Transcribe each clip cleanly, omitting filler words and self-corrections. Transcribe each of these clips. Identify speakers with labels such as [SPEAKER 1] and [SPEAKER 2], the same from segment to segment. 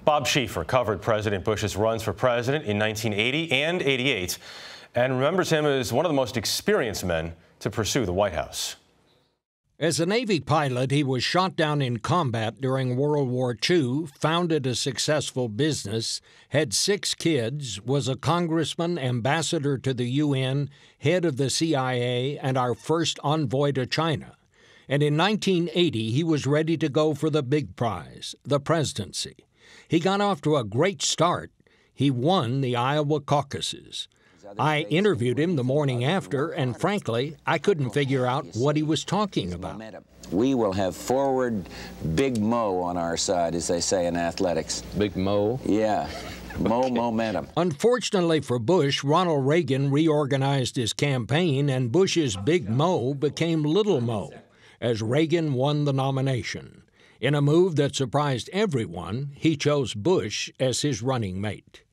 [SPEAKER 1] Bob Schieffer covered President Bush's runs for president in 1980 and 88 and remembers him as one of the most experienced men to pursue the White House.
[SPEAKER 2] As a Navy pilot, he was shot down in combat during World War II, founded a successful business, had 6 kids, was a congressman, ambassador to the UN, head of the CIA, and our first envoy to China. And in 1980, he was ready to go for the big prize, the presidency. He got off to a great start. He won the Iowa caucuses. I interviewed him the morning after, and frankly, I couldn't figure out what he was talking about.
[SPEAKER 3] We will have forward Big Mo on our side, as they say in athletics.
[SPEAKER 4] Big Mo?
[SPEAKER 3] Yeah. Mo momentum.
[SPEAKER 2] Unfortunately for Bush, Ronald Reagan reorganized his campaign, and Bush's Big Mo became Little Mo, as Reagan won the nomination. In a move that surprised everyone, he chose Bush as his running mate.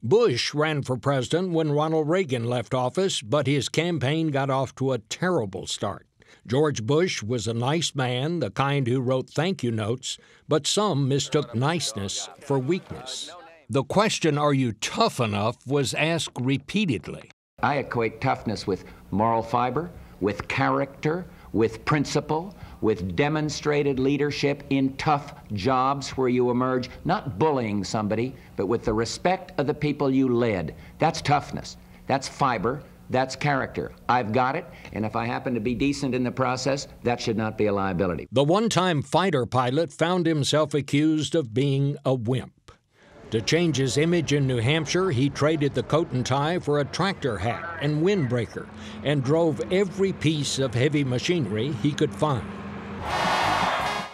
[SPEAKER 2] Bush ran for president when Ronald Reagan left office, but his campaign got off to a terrible start. George Bush was a nice man, the kind who wrote thank you notes, but some mistook niceness for weakness. The question, "Are you tough enough?" was asked repeatedly.
[SPEAKER 5] I equate toughness with moral fiber, with character, with principle, with demonstrated leadership in tough jobs where you emerge, not bullying somebody, but with the respect of the people you led. That's toughness. That's fiber. That's character. I've got it, and if I happen to be decent in the process, that should not be a liability.
[SPEAKER 2] The one-time fighter pilot found himself accused of being a wimp. To change his image in New Hampshire, he traded the coat and tie for a tractor hat and windbreaker and drove every piece of heavy machinery he could find.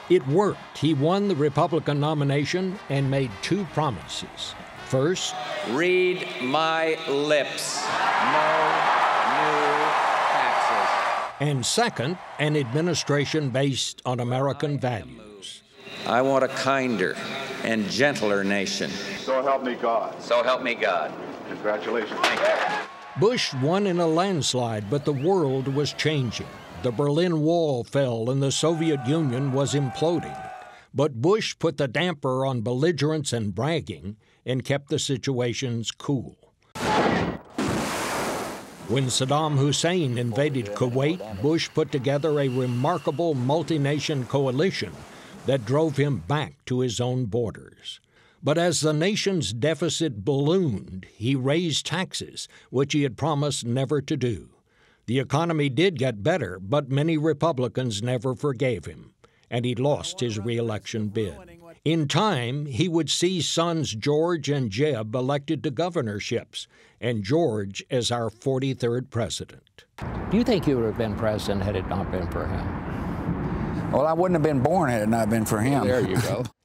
[SPEAKER 2] It worked. He won the Republican nomination and made 2 promises. First,
[SPEAKER 5] Read my lips. No new taxes.
[SPEAKER 2] and second, an administration based on American values.
[SPEAKER 5] I want a kinder and gentler nation.
[SPEAKER 6] So help me God.
[SPEAKER 5] So help me God.
[SPEAKER 6] Congratulations.
[SPEAKER 5] Thank you.
[SPEAKER 2] Bush won in a landslide, but the world was changing. The Berlin Wall fell and the Soviet Union was imploding. But Bush put the damper on belligerence and bragging and kept the situations cool. When Saddam Hussein invaded Kuwait, Bush put together a remarkable multi-nation coalition that drove him back to his own borders. But as the nation's deficit ballooned, he raised taxes, which he had promised never to do. The economy did get better, but many Republicans never forgave him, and he lost his re-election bid. In time, he would see sons George and Jeb elected to governorships, and George as our 43rd president.
[SPEAKER 4] Do you think you would have been president had it not been for him?
[SPEAKER 3] Well, I wouldn't have been born had it not been for him.
[SPEAKER 4] There you go.